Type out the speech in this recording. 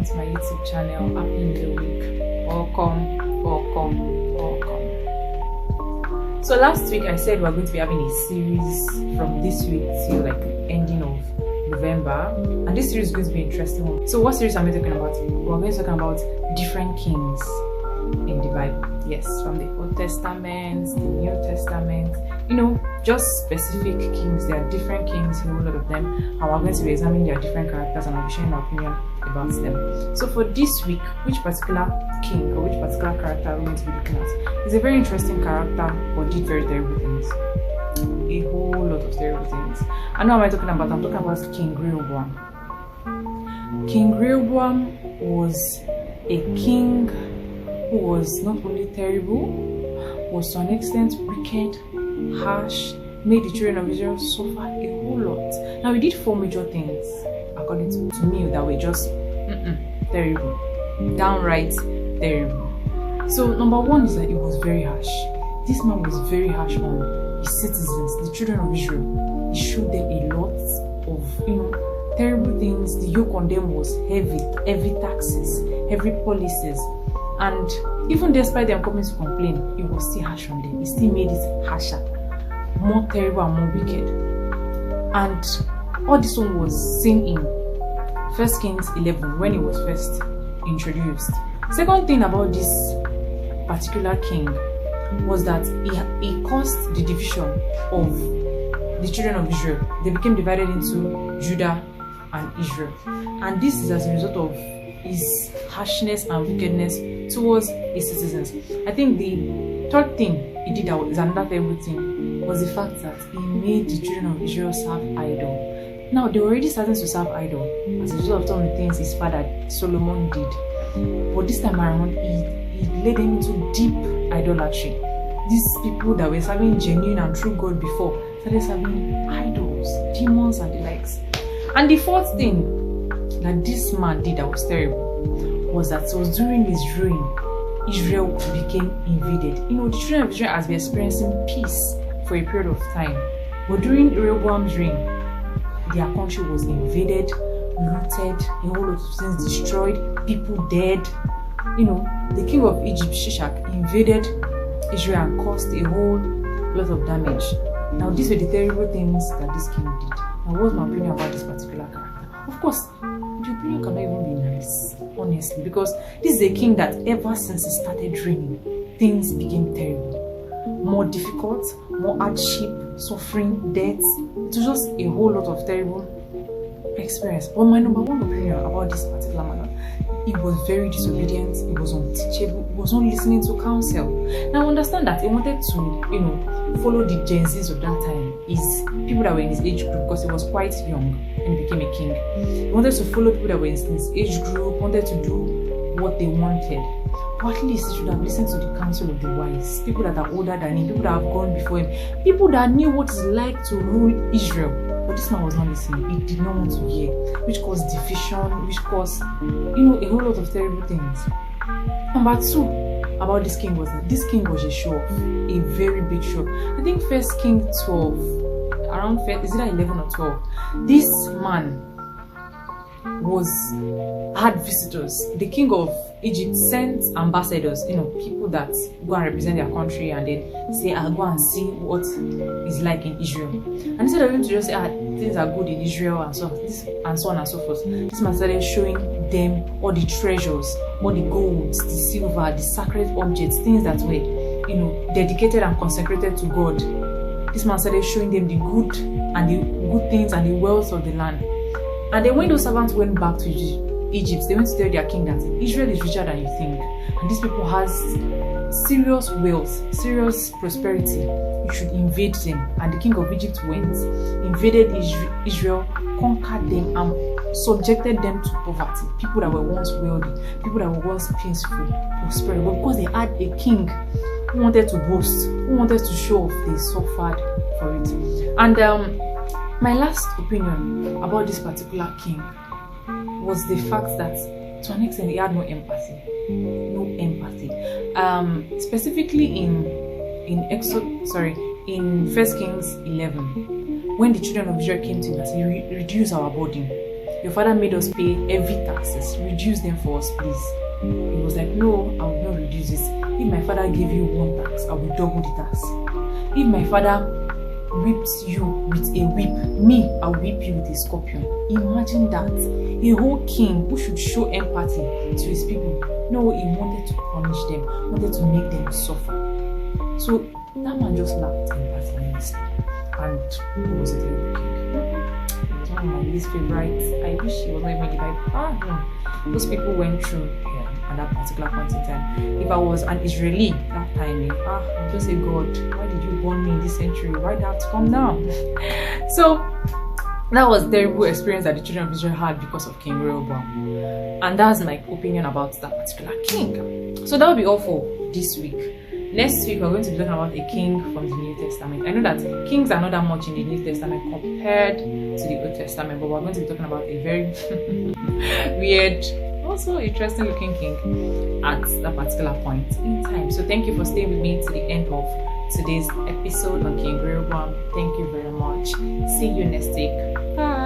welcome to my YouTube channel. Happy New Week. Welcome. So last week I said we're going to be having a series from this week till like ending of November, and this series is going to be an interesting one. So what series am I talking about? We're going to talk about different kings in the Bible. Yes, from the Old Testament, the New Testament, just specific kings. There are different kings, a whole lot of them, and we're going to be examining their different characters, and I'll be sharing my opinion about them. So for this week, which particular king or which particular character are we going to be looking at? He's a very interesting character, but did very terrible things. A whole lot of terrible things. I know what I'm talking about. I'm talking about King Rehoboam. King Rehoboam was a king who was not only terrible, was to an extent wicked, harsh, made the children of Israel suffer a whole lot. Now, he did 4 major things, according to me, that were just terrible, downright terrible. So, number one is that he was very harsh. This man was very harsh on his citizens, the children of Israel. He showed them a lot of, terrible things. The yoke on them was heavy taxes, heavy policies. And even despite them coming to complain, he was still harsh on them. He still made it harsher, more terrible and more wicked. And all this one was seen in 1 Kings 11 when he was first introduced. Second thing about this particular king was that he caused the division of the children of Israel. They became divided into Judah and Israel. And this is as a result of his harshness and wickedness towards his citizens. I think the third thing he did that was another terrible thing was the fact that he made the children of Israel serve idol. Now, they were already starting to serve idol as a result of some of the things his father Solomon did. But this time around, he led them into deep idolatry. These people that were serving genuine and true God before started serving idols, demons and the likes. And the fourth thing that this man did that was terrible was that it was during his reign Israel became invaded. The children of Israel has been experiencing peace for a period of time, but during Rehoboam's reign, their country was invaded, looted, a whole lot of things destroyed, people dead. The king of Egypt, Shishak, invaded Israel and caused a whole lot of damage. Now, these were the terrible things that this king did. Now, what's my opinion about this particular character? Of course, the opinion cannot even be nice, honestly, because this is a king that ever since he started reigning, things became terrible, more difficult, more hardship, suffering, death. It was just a whole lot of terrible experience. But my number one opinion about this particular man, he was very disobedient, he was unteachable, he was not listening to counsel. Now, I understand that he wanted to, follow the Gen Zs of that time, is people that were in his age group, because he was quite young and became a king. He wanted to follow people that were in his age group, wanted to do what they wanted. But at least he should have listened to the counsel of the wise, people that are older than him, people that have gone before him, people that knew what it's like to rule Israel. But this man was not listening. He did not want to hear, which caused division, which caused, a whole lot of terrible things. Number two about this king was that this king was a show off, a very big show. I think 1 Kings 12, around 1st, is it 11 or 12? This man had visitors. The king of Egypt sent ambassadors, people that go and represent their country and then say, I'll go and see what is like in Israel. And instead of him to just say, things are good in Israel and so on and so forth, this man started showing them all the treasures, all the golds, the silver, the sacred objects, things that were, dedicated and consecrated to God. This man started showing them the good things and the wealth of the land. And then when those servants went back to Egypt, they went to tell their king that Israel is richer than you think, and these people has serious wealth, serious prosperity. You should invade them. And the king of Egypt went, invaded Israel, conquered them, and subjected them to poverty. People that were once wealthy, people that were once peaceful, prosperous, but because they had a king who wanted to boast, who wanted to show off, they suffered for it. And my last opinion about this particular king was the fact that to an extent he had no empathy. Specifically in 1 Kings 11, when the children of Israel came to him and said, reduce our burden, Your father made us pay heavy taxes. Reduce them for us, please. He was like, no, I will not reduce it. If my father gave you one tax, I will double the tax. If my father whips you with a whip, me, I'll whip you with a scorpion. Imagine that. A whole king who should show empathy to his people. No, he wanted to punish them, wanted to make them suffer. So that man just lacked empathy, honestly. And he was a terrible king. He was one of my least favorites. I wish he was not even in the Bible. No. Those people went through at that particular point in time. If I was an Israeli that time, I'd just say, God, why did you born me in this century? Why did I have to come down? So that was a terrible experience that the children of Israel had because of King Rehoboam. And that's my opinion about that particular king. So that will be all for this week. Next week, we're going to be talking about a king from the New Testament. I know that kings are not that much in the New Testament compared to the Old Testament, but we're going to be talking about a very weird, also interesting looking king at that particular point in time. So thank you for staying with me to the end of today's episode on King Rehoboam. Thank you very much. See you next week. Bye.